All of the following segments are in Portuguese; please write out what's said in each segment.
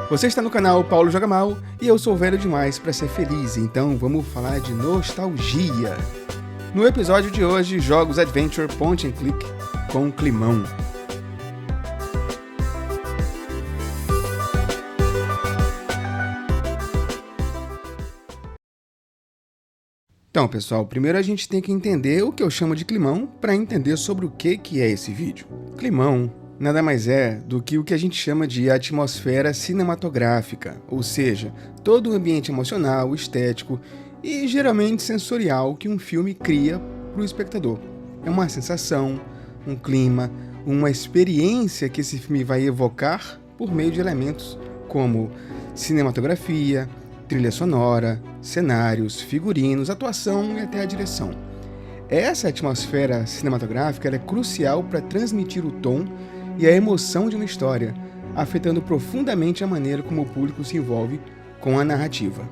Você está no canal Paulo Joga Mal e eu sou velho demais para ser feliz, então vamos falar de nostalgia. No episódio de hoje, jogos Adventure Point and Click com climão. Então, pessoal, primeiro a gente tem que entender o que eu chamo de climão para entender sobre o que é esse vídeo. Climão nada mais é do que o que a gente chama de atmosfera cinematográfica, ou seja, todo o ambiente emocional, estético e geralmente sensorial que um filme cria para o espectador. É uma sensação, um clima, uma experiência que esse filme vai evocar por meio de elementos como cinematografia, trilha sonora, cenários, figurinos, atuação e até a direção. Essa atmosfera cinematográfica é crucial para transmitir o tom e a emoção de uma história, afetando profundamente a maneira como o público se envolve com a narrativa.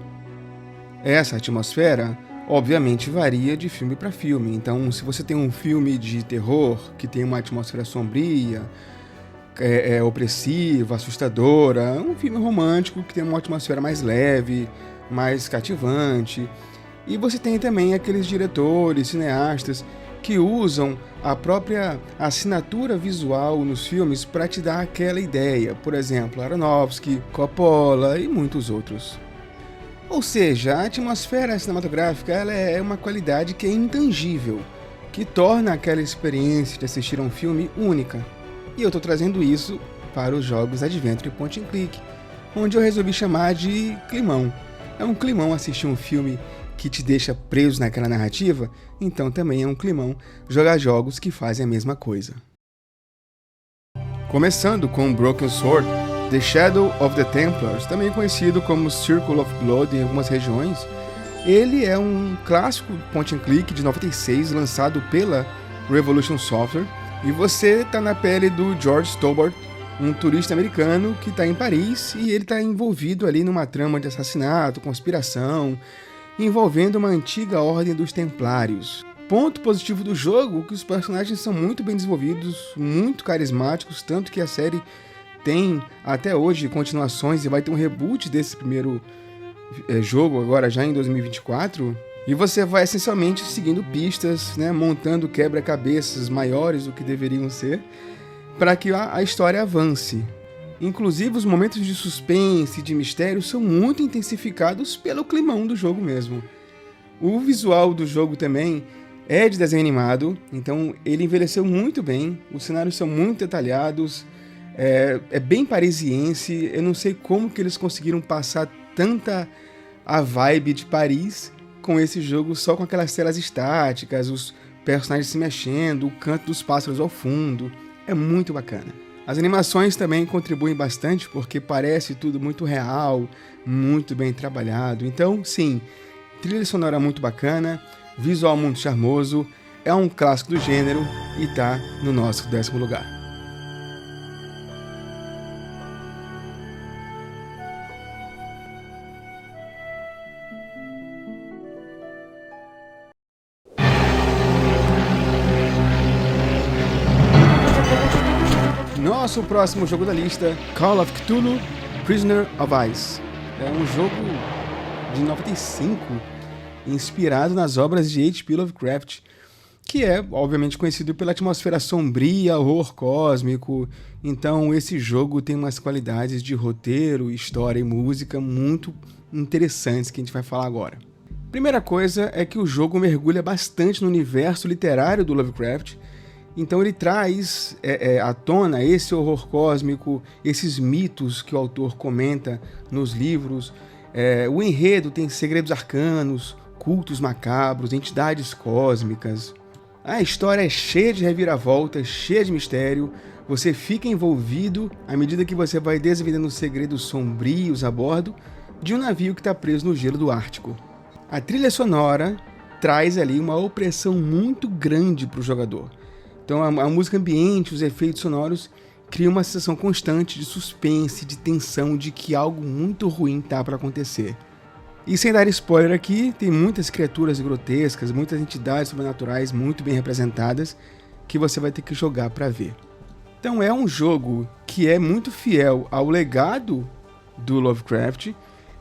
Essa atmosfera, obviamente, varia de filme para filme. Então, se você tem um filme de terror que tem uma atmosfera sombria, opressiva, assustadora, um filme romântico que tem uma atmosfera mais leve, mais cativante. E você tem também aqueles diretores, cineastas que usam a própria assinatura visual nos filmes para te dar aquela ideia. Por exemplo, Aronofsky, Coppola e muitos outros. Ou seja, a atmosfera cinematográfica ela é uma qualidade que é intangível, que torna aquela experiência de assistir a um filme única. E eu estou trazendo isso para os jogos Adventure Point and Click, onde eu resolvi chamar de climão. É um climão assistir um filme que te deixa preso naquela narrativa, então também é um climão jogar jogos que fazem a mesma coisa. Começando com Broken Sword, The Shadow of the Templars, também conhecido como Circle of Blood em algumas regiões, ele é um clássico point and click de 96, lançado pela Revolution Software, e você está na pele do George Stobart, um turista americano que está em Paris e ele está envolvido ali numa trama de assassinato, conspiração, envolvendo uma antiga ordem dos Templários. Ponto positivo do jogo é que os personagens são muito bem desenvolvidos, muito carismáticos, tanto que a série tem até hoje continuações e vai ter um reboot desse primeiro jogo agora já em 2024. E você vai essencialmente seguindo pistas, montando quebra-cabeças maiores do que deveriam ser, para que a história avance. Inclusive, os momentos de suspense e de mistério são muito intensificados pelo climão do jogo mesmo. O visual do jogo também é de desenho animado, então ele envelheceu muito bem, os cenários são muito detalhados, é bem parisiense. Eu não sei como que eles conseguiram passar tanta a vibe de Paris com esse jogo só com aquelas telas estáticas, os personagens se mexendo, o canto dos pássaros ao fundo. É muito bacana. As animações também contribuem bastante porque parece tudo muito real, muito bem trabalhado. Então, sim, trilha sonora muito bacana, visual muito charmoso, é um clássico do gênero e tá no nosso 10º lugar. Nosso próximo jogo da lista, Call of Cthulhu, Prisoner of Ice. É um jogo de 95, inspirado nas obras de H.P. Lovecraft, que é, obviamente, conhecido pela atmosfera sombria, horror cósmico. Então, esse jogo tem umas qualidades de roteiro, história e música muito interessantes que a gente vai falar agora. Primeira coisa é que o jogo mergulha bastante no universo literário do Lovecraft. Então ele traz à tona esse horror cósmico, esses mitos que o autor comenta nos livros. O enredo tem segredos arcanos, cultos macabros, entidades cósmicas. A história é cheia de reviravoltas, cheia de mistério. Você fica envolvido à medida que você vai desvendando segredos sombrios a bordo de um navio que está preso no gelo do Ártico. A trilha sonora traz ali uma opressão muito grande para o jogador. Então a música ambiente, os efeitos sonoros criam uma sensação constante de suspense, de tensão, de que algo muito ruim está para acontecer. E sem dar spoiler aqui, tem muitas criaturas grotescas, muitas entidades sobrenaturais muito bem representadas que você vai ter que jogar para ver. Então é um jogo que é muito fiel ao legado do Lovecraft.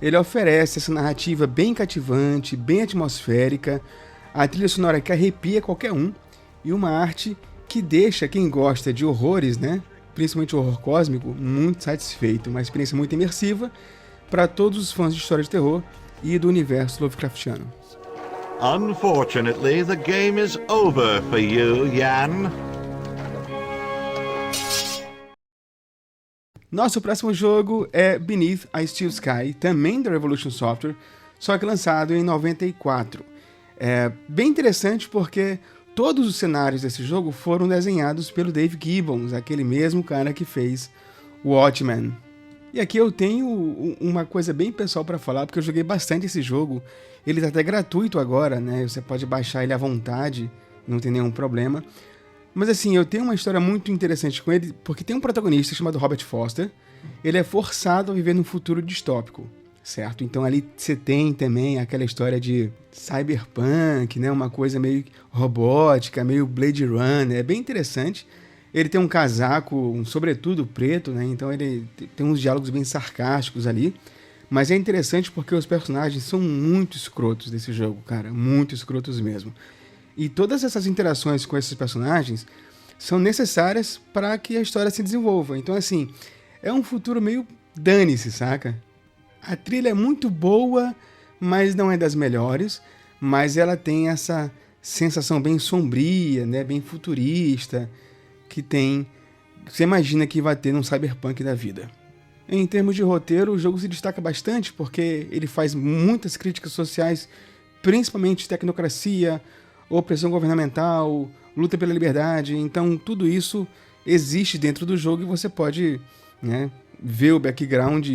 Ele oferece essa narrativa bem cativante, bem atmosférica, a trilha sonora que arrepia qualquer um e uma arte que deixa quem gosta de horrores, né, principalmente o horror cósmico, muito satisfeito. Uma experiência muito imersiva para todos os fãs de história de terror e do universo Lovecraftiano. Unfortunately, the game is over for you, Jan. Nosso próximo jogo é Beneath a Steel Sky, também da Revolution Software, só que lançado em 94. É bem interessante porque todos os cenários desse jogo foram desenhados pelo Dave Gibbons, aquele mesmo cara que fez Watchmen. E aqui eu tenho uma coisa bem pessoal para falar, porque eu joguei bastante esse jogo. Ele está até gratuito agora, né? Você pode baixar ele à vontade, não tem nenhum problema. Mas assim, eu tenho uma história muito interessante com ele, porque tem um protagonista chamado Robert Foster. Ele é forçado a viver num futuro distópico, certo? Então ali você tem também aquela história de cyberpunk, né? Uma coisa meio robótica, meio Blade Runner, é bem interessante. Ele tem um casaco, um sobretudo preto, né? Então ele tem uns diálogos bem sarcásticos ali. Mas é interessante porque os personagens são muito escrotos desse jogo, cara, muito escrotos mesmo. E todas essas interações com esses personagens são necessárias para que a história se desenvolva. Então, assim, é um futuro meio dane-se, saca? A trilha é muito boa, mas não é das melhores. Mas ela tem essa sensação bem sombria, né? Bem futurista, que tem... Você imagina que vai ter num cyberpunk da vida. Em termos de roteiro, o jogo se destaca bastante porque ele faz muitas críticas sociais, principalmente tecnocracia, opressão governamental, luta pela liberdade. Então tudo isso existe dentro do jogo e você pode, né, ver o background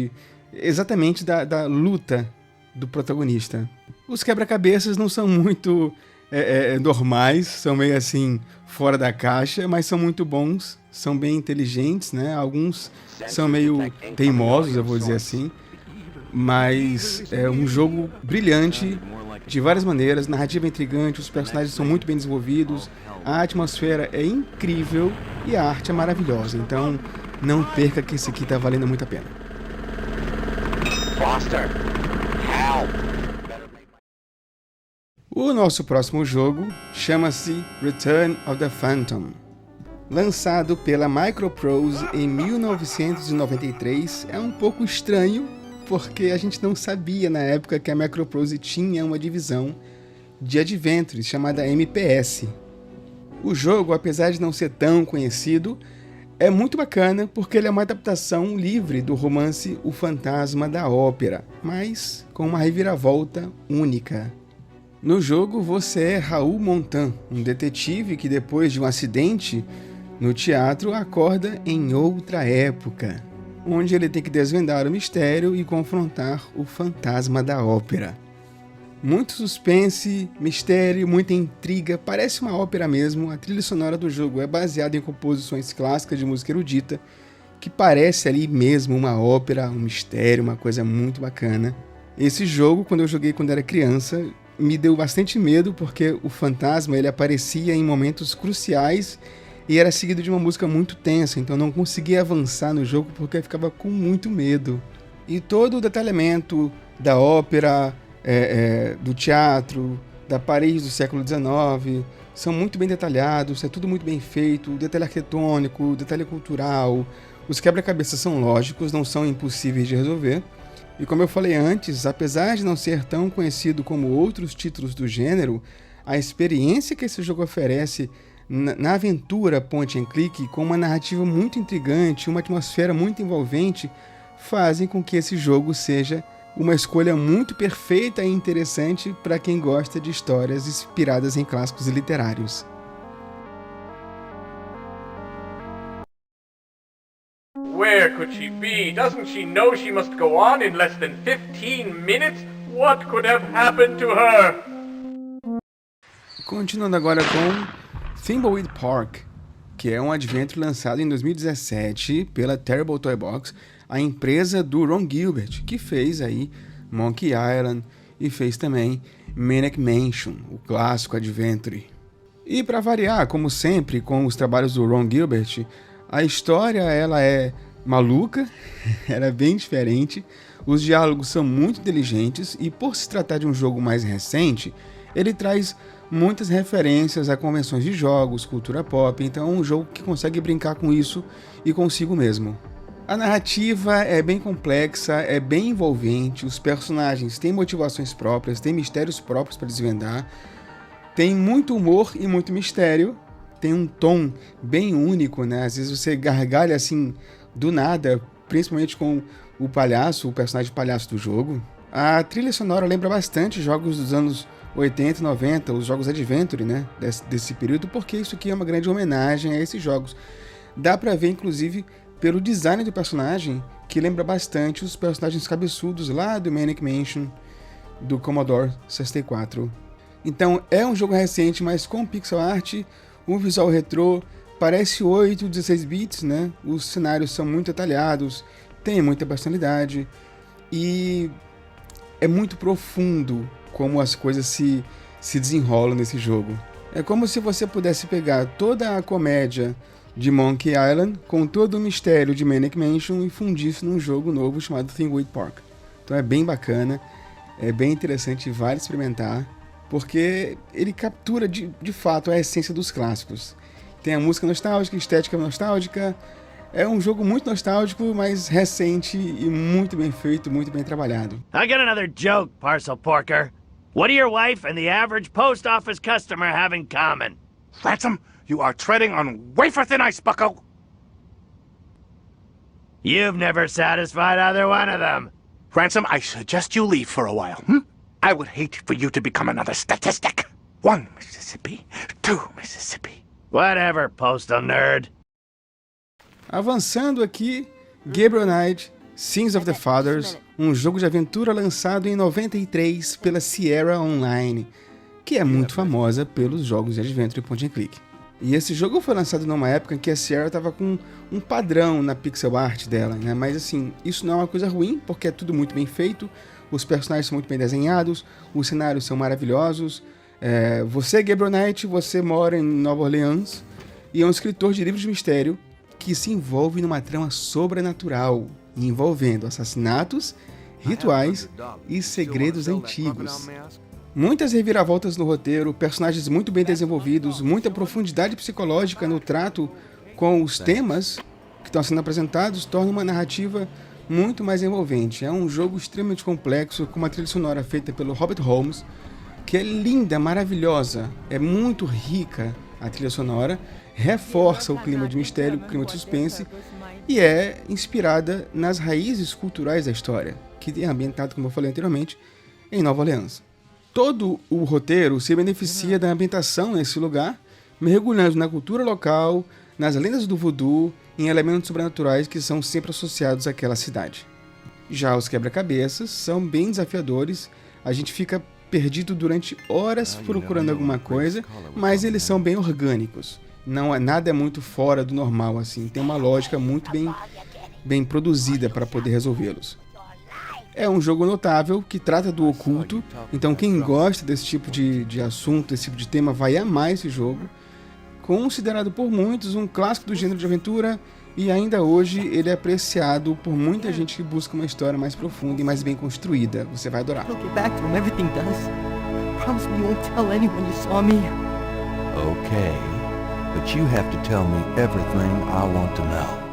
exatamente da luta do protagonista. Os quebra-cabeças não são muito normais, são meio assim fora da caixa, mas são muito bons, são bem inteligentes, né? Alguns são meio teimosos, eu vou dizer assim, mas é um jogo brilhante de várias maneiras, narrativa intrigante, os personagens são muito bem desenvolvidos, a atmosfera é incrível e a arte é maravilhosa. Então não perca que esse aqui tá valendo muito a pena. Foster, help! O nosso próximo jogo chama-se Return of the Phantom. Lançado pela Microprose em 1993, é um pouco estranho porque a gente não sabia na época que a Microprose tinha uma divisão de Adventures chamada MPS. O jogo, apesar de não ser tão conhecido, é muito bacana porque ele é uma adaptação livre do romance O Fantasma da Ópera, mas com uma reviravolta única. No jogo você é Raoul Montan, um detetive que depois de um acidente no teatro acorda em outra época, onde ele tem que desvendar o mistério e confrontar o fantasma da ópera. Muito suspense, mistério, muita intriga, parece uma ópera mesmo. A trilha sonora do jogo é baseada em composições clássicas de música erudita, que parece ali mesmo uma ópera, um mistério, uma coisa muito bacana. Esse jogo, quando eu joguei quando era criança, me deu bastante medo, porque o fantasma ele aparecia em momentos cruciais e era seguido de uma música muito tensa, então eu não conseguia avançar no jogo porque eu ficava com muito medo. E todo o detalhamento da ópera, do teatro, da Paris do século XIX, são muito bem detalhados, é tudo muito bem feito, o detalhe arquitetônico, o detalhe cultural, os quebra-cabeças são lógicos, não são impossíveis de resolver. E como eu falei antes, apesar de não ser tão conhecido como outros títulos do gênero, a experiência que esse jogo oferece na aventura point and click, com uma narrativa muito intrigante, uma atmosfera muito envolvente, fazem com que esse jogo seja uma escolha muito perfeita e interessante para quem gosta de histórias inspiradas em clássicos literários. Where could she be? Doesn't she know she must go on in less than 15 minutes? What could have happened to her? Continuando agora com Thimbleweed Park, que é um adventure lançado em 2017 pela Terrible Toy Box, a empresa do Ron Gilbert, que fez aí Monkey Island e fez também Maniac Mansion, o clássico adventure. E para variar, como sempre, com os trabalhos do Ron Gilbert, a história ela é maluca, era bem diferente. Os diálogos são muito inteligentes e, por se tratar de um jogo mais recente, ele traz muitas referências a convenções de jogos, cultura pop, então é um jogo que consegue brincar com isso e consigo mesmo. A narrativa é bem complexa, é bem envolvente, os personagens têm motivações próprias, têm mistérios próprios para desvendar, tem muito humor e muito mistério, tem um tom bem único, né? Às vezes você gargalha assim do nada, principalmente com o palhaço, o personagem palhaço do jogo. A trilha sonora lembra bastante jogos dos anos 80 e 90, os jogos Adventure, né? Desse período, porque isso aqui é uma grande homenagem a esses jogos. Dá pra ver, inclusive, pelo design do personagem, que lembra bastante os personagens cabeçudos lá do Manic Mansion, do Commodore 64. Então, é um jogo recente, mas com pixel art, um visual retrô, parece 8, 16 bits, né? Os cenários são muito detalhados, tem muita personalidade e é muito profundo como as coisas se desenrolam nesse jogo. É como se você pudesse pegar toda a comédia de Monkey Island com todo o mistério de Manic Mansion e fundisse num jogo novo chamado Thimbleweed Park. Então é bem bacana, é bem interessante, vale experimentar, porque ele captura de fato a essência dos clássicos. Tem a música nostálgica, estética nostálgica. É um jogo muito nostálgico, mas recente e muito bem feito, muito bem trabalhado. I got another joke, Parcel Porker. What do your wife and the average post office customer have in common? Ransom, you are treading on wafer-thin ice, bucko! You've never satisfied either one of them. Ransom, I suggest you leave for a while, I would hate for you to become another statistic. 1 Mississippi, 2 Mississippi. Whatever, postal nerd. Avançando aqui, Gabriel Knight, Sins of the Fathers, um jogo de aventura lançado em 93 pela Sierra Online, que é muito famosa pelos jogos de adventure e point and click. E esse jogo foi lançado numa época em que a Sierra estava com um padrão na pixel art dela, né? Mas assim, isso não é uma coisa ruim, porque é tudo muito bem feito, os personagens são muito bem desenhados, os cenários são maravilhosos. Você, Gabriel Knight, você mora em Nova Orleans e é um escritor de livros de mistério que se envolve numa trama sobrenatural, envolvendo assassinatos, rituais e segredos antigos. Muitas reviravoltas no roteiro, personagens muito bem desenvolvidos, muita profundidade psicológica no trato com os temas que estão sendo apresentados, torna uma narrativa muito mais envolvente. É um jogo extremamente complexo, com uma trilha sonora feita pelo Robert Holmes, que é linda, maravilhosa, é muito rica a trilha sonora, reforça o clima de mistério, o clima de suspense, e é inspirada nas raízes culturais da história, que é ambientado, como eu falei anteriormente, em Nova Orleans. Todo o roteiro se beneficia da ambientação nesse lugar, mergulhando na cultura local, nas lendas do voodoo, em elementos sobrenaturais que são sempre associados àquela cidade. Já os quebra-cabeças são bem desafiadores, a gente fica perdido durante horas procurando alguma coisa, mas eles são bem orgânicos. Nada é muito fora do normal, assim. Tem uma lógica muito bem produzida para poder resolvê-los. É um jogo notável que trata do oculto, então quem gosta desse tipo de assunto, desse tipo de tema, vai amar esse jogo. Considerado por muitos um clássico do gênero de aventura, e ainda hoje ele é apreciado por muita gente que busca uma história mais profunda e mais bem construída. Você vai adorar. I'll get back to him, everything does. Promise me you won't tell anyone you saw me. Okay, but you have to tell me everything I want to know.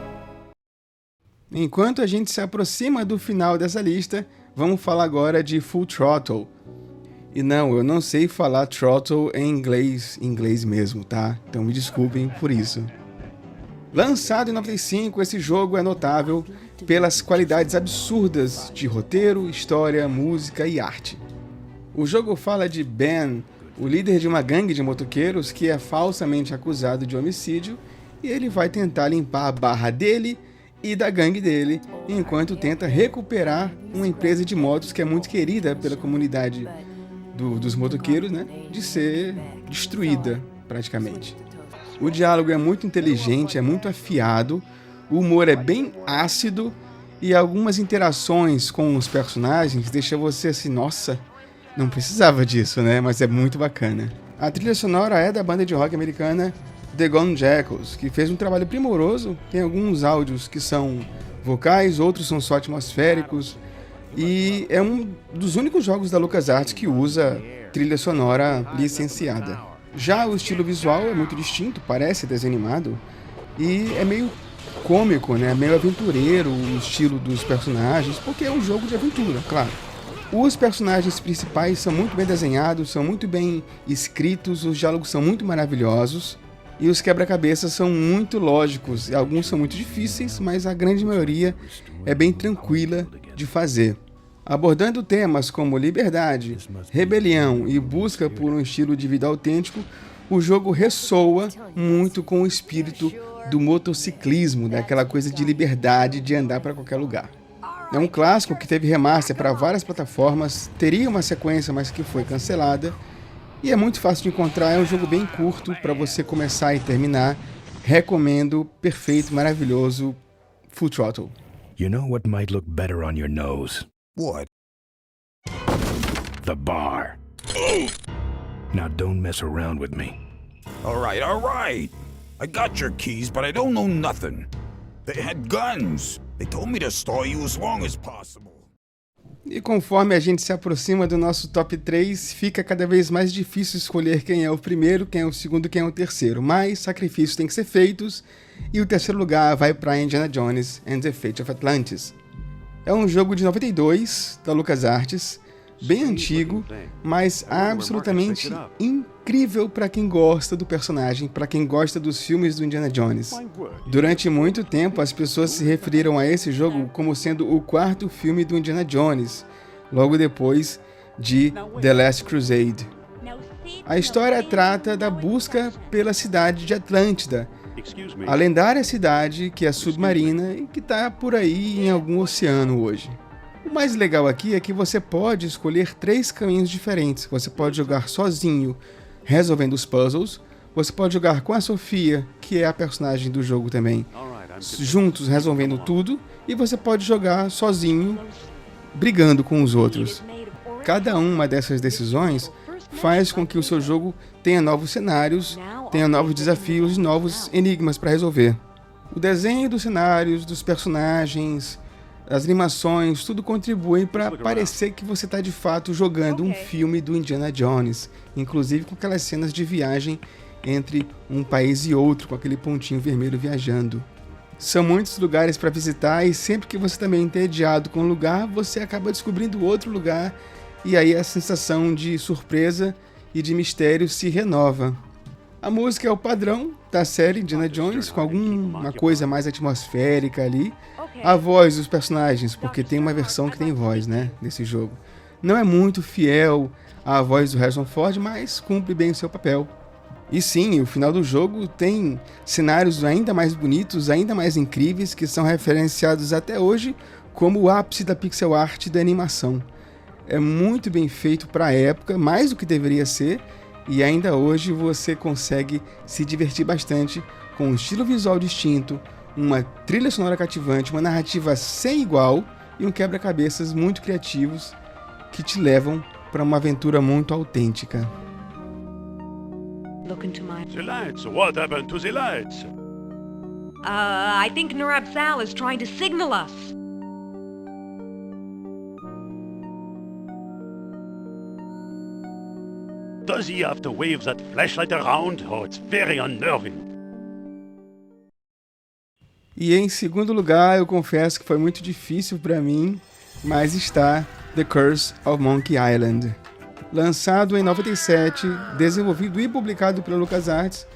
Enquanto a gente se aproxima do final dessa lista, vamos falar agora de Full Throttle. E não, eu não sei falar throttle em inglês mesmo, tá? Então me desculpem por isso. Lançado em 95, esse jogo é notável pelas qualidades absurdas de roteiro, história, música e arte. O jogo fala de Ben, o líder de uma gangue de motoqueiros que é falsamente acusado de homicídio, e ele vai tentar limpar a barra dele e da gangue dele, enquanto tenta recuperar uma empresa de motos que é muito querida pela comunidade dos motoqueiros, né, de ser destruída praticamente. O diálogo é muito inteligente, é muito afiado, o humor é bem ácido e algumas interações com os personagens deixam você assim, nossa, não precisava disso, né? Mas é muito bacana. A trilha sonora é da banda de rock americana The Gone Jackals, que fez um trabalho primoroso. Tem alguns áudios que são vocais, outros são só atmosféricos, e é um dos únicos jogos da LucasArts que usa trilha sonora licenciada. Já o estilo visual é muito distinto, parece desenho animado, e é meio cômico, né? Meio aventureiro o estilo dos personagens, porque é um jogo de aventura, claro. Os personagens principais são muito bem desenhados, são muito bem escritos, os diálogos são muito maravilhosos e os quebra-cabeças são muito lógicos. Alguns são muito difíceis, mas a grande maioria é bem tranquila de fazer. Abordando temas como liberdade, rebelião e busca por um estilo de vida autêntico, o jogo ressoa muito com o espírito do motociclismo, daquela coisa de liberdade de andar para qualquer lugar. É um clássico que teve remaster para várias plataformas, teria uma sequência, mas que foi cancelada, e é muito fácil de encontrar, é um jogo bem curto para você começar e terminar. Recomendo, perfeito, maravilhoso, Full Throttle. You know what might look better on your nose? What? The bar. Now don't mess around with me. All right. I got your keys, but I don't know nothing. They had guns. They told me to stall you as long as possible. E conforme a gente se aproxima do nosso top 3, fica cada vez mais difícil escolher quem é o primeiro, quem é o segundo, quem é o terceiro. Mas sacrifícios têm que ser feitos, e o terceiro lugar vai para Indiana Jones and the Fate of Atlantis. É um jogo de 92, da LucasArts, bem antigo, mas absolutamente incrível para quem gosta do personagem, para quem gosta dos filmes do Indiana Jones. Durante muito tempo, as pessoas se referiram a esse jogo como sendo o quarto filme do Indiana Jones, logo depois de The Last Crusade. A história trata da busca pela cidade de Atlântida, a lendária cidade que é submarina e que está por aí em algum oceano hoje. O mais legal aqui é que você pode escolher 3 caminhos diferentes. Você pode jogar sozinho, resolvendo os puzzles. Você pode jogar com a Sofia, que é a personagem do jogo também, juntos resolvendo tudo. E você pode jogar sozinho, brigando com os outros. Cada uma dessas decisões faz com que o seu jogo tenha novos cenários, tenha novos desafios e novos enigmas para resolver. O desenho dos cenários, dos personagens, as animações, tudo contribui para parecer que você está de fato jogando um filme do Indiana Jones, inclusive com aquelas cenas de viagem entre um país e outro, com aquele pontinho vermelho viajando. São muitos lugares para visitar e sempre que você está meio entediado com um lugar, você acaba descobrindo outro lugar e aí a sensação de surpresa e de mistério se renova. A música é o padrão da série Indiana Jones, com alguma coisa mais atmosférica ali. A voz dos personagens, porque tem uma versão que tem voz, né, nesse jogo. Não é muito fiel à voz do Harrison Ford, mas cumpre bem o seu papel. E sim, o final do jogo tem cenários ainda mais bonitos, ainda mais incríveis, que são referenciados até hoje como o ápice da pixel art e da animação. É muito bem feito para a época, mais do que deveria ser, e ainda hoje você consegue se divertir bastante com um estilo visual distinto, uma trilha sonora cativante, uma narrativa sem igual e um quebra-cabeças muito criativos que te levam para uma aventura muito autêntica. The lights. What happened to the lights? I think Narab Sal is trying to signal us. Does he have to wave that flashlight around? Oh, it's very unnerving. E em segundo lugar, eu confesso que foi muito difícil para mim, mas está The Curse of Monkey Island. Lançado em 97, desenvolvido e publicado pela LucasArts,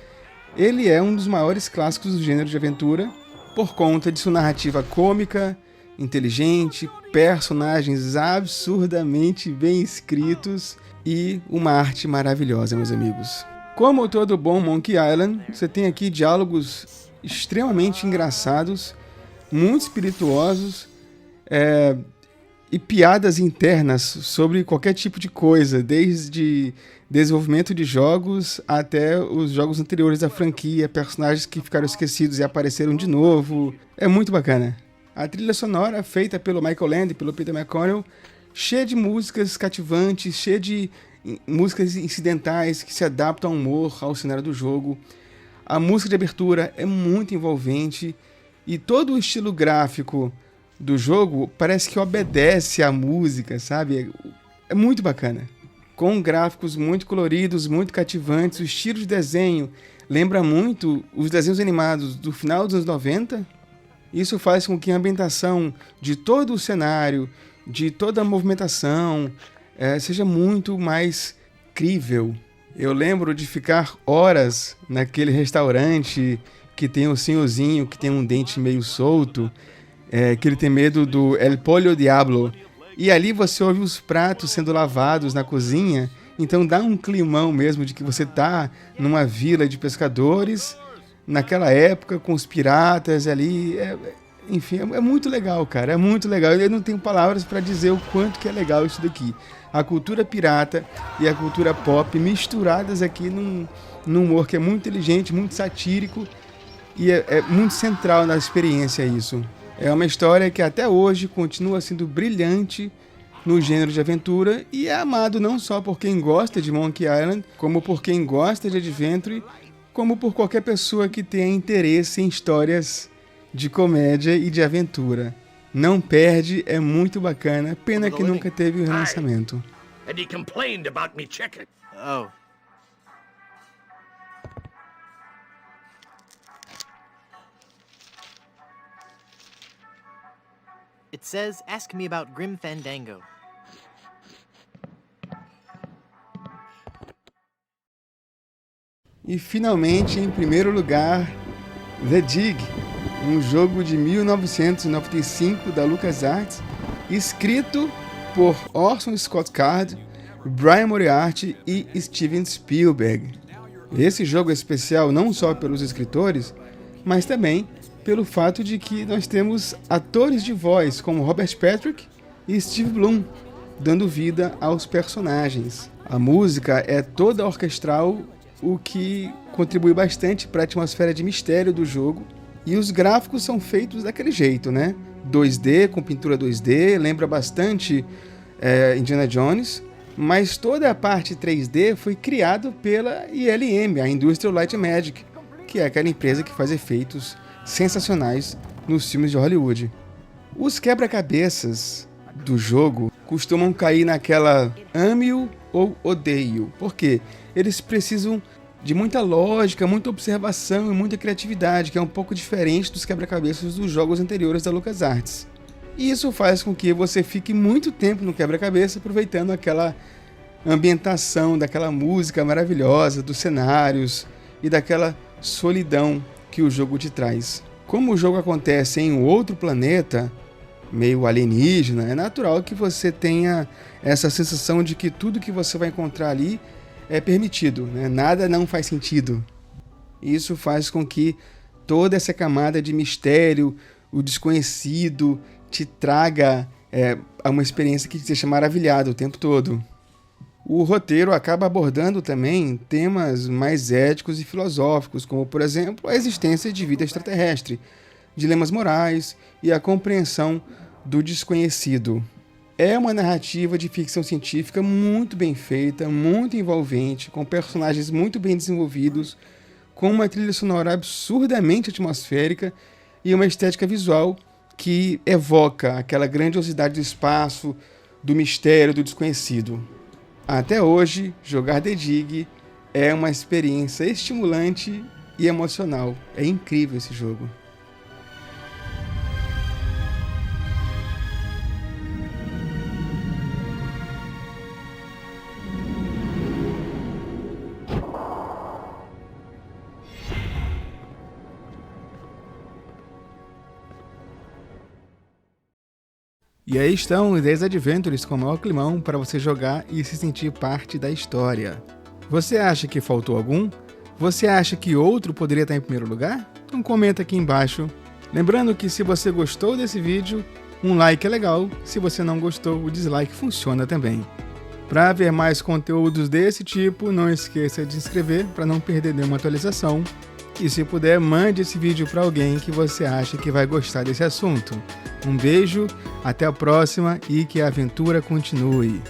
ele é um dos maiores clássicos do gênero de aventura, por conta de sua narrativa cômica, inteligente, personagens absurdamente bem escritos e uma arte maravilhosa, meus amigos. Como todo bom Monkey Island, você tem aqui diálogos extremamente engraçados, muito espirituosos, e piadas internas sobre qualquer tipo de coisa, desde desenvolvimento de jogos até os jogos anteriores da franquia, personagens que ficaram esquecidos e apareceram de novo. É muito bacana. A trilha sonora, feita pelo Michael Land e pelo Peter McConnell, cheia de músicas cativantes, cheia de músicas incidentais que se adaptam ao humor, ao cenário do jogo. A música de abertura é muito envolvente e todo o estilo gráfico do jogo parece que obedece à música, sabe? É muito bacana. Com gráficos muito coloridos, muito cativantes, o estilo de desenho lembra muito os desenhos animados do final dos anos 90. Isso faz com que a ambientação de todo o cenário, de toda a movimentação, seja muito mais crível. Eu lembro de ficar horas naquele restaurante que tem o senhorzinho que tem um dente meio solto, que ele tem medo do El Pollo Diablo. E ali você ouve os pratos sendo lavados na cozinha, então dá um climão mesmo de que você tá numa vila de pescadores, naquela época, com os piratas ali. Enfim, é muito legal, cara, é muito legal. Eu não tenho palavras para dizer o quanto que é legal isso daqui. A cultura pirata e a cultura pop misturadas aqui num humor que é muito inteligente, muito satírico e é muito central na experiência isso. É uma história que até hoje continua sendo brilhante no gênero de aventura e é amado não só por quem gosta de Monkey Island, como por quem gosta de Adventure, como por qualquer pessoa que tenha interesse em histórias de comédia e de aventura. Não perde, é muito bacana, pena que nunca teve o relançamento. And he complained about me chicken. Oh. It says, ask me about Grim Fandango. E finalmente, em primeiro lugar, The Dig, um jogo de 1995 da LucasArts, escrito por Orson Scott Card, Brian Moriarty e Steven Spielberg. Esse jogo é especial não só pelos escritores, mas também pelo fato de que nós temos atores de voz como Robert Patrick e Steve Blum, dando vida aos personagens. A música é toda orquestral, o que contribui bastante para a atmosfera de mistério do jogo. E os gráficos são feitos daquele jeito, né? 2D, com pintura 2D, lembra bastante Indiana Jones, mas toda a parte 3D foi criada pela ILM, a Industrial Light and Magic, que é aquela empresa que faz efeitos sensacionais nos filmes de Hollywood. Os quebra-cabeças do jogo costumam cair naquela ame-o ou odeio, porque eles precisam de muita lógica, muita observação e muita criatividade, que é um pouco diferente dos quebra-cabeças dos jogos anteriores da LucasArts. E isso faz com que você fique muito tempo no quebra-cabeça aproveitando aquela ambientação, daquela música maravilhosa, dos cenários e daquela solidão que o jogo te traz. Como o jogo acontece em um outro planeta, meio alienígena, é natural que você tenha essa sensação de que tudo que você vai encontrar ali é permitido, né? Nada não faz sentido. Isso faz com que toda essa camada de mistério, o desconhecido, te traga uma experiência que te deixa maravilhado o tempo todo. O roteiro acaba abordando também temas mais éticos e filosóficos, como, por exemplo, a existência de vida extraterrestre, dilemas morais e a compreensão do desconhecido. É uma narrativa de ficção científica muito bem feita, muito envolvente, com personagens muito bem desenvolvidos, com uma trilha sonora absurdamente atmosférica e uma estética visual que evoca aquela grandiosidade do espaço, do mistério, do desconhecido. Até hoje, jogar The Dig é uma experiência estimulante e emocional. É incrível esse jogo. E aí estão os 10 Adventures com o maior climão para você jogar e se sentir parte da história. Você acha que faltou algum? Você acha que outro poderia estar em primeiro lugar? Então comenta aqui embaixo. Lembrando que se você gostou desse vídeo, um like é legal. Se você não gostou, o dislike funciona também. Para ver mais conteúdos desse tipo, não esqueça de se inscrever para não perder nenhuma atualização. E se puder, mande esse vídeo para alguém que você acha que vai gostar desse assunto. Um beijo, até a próxima e que a aventura continue.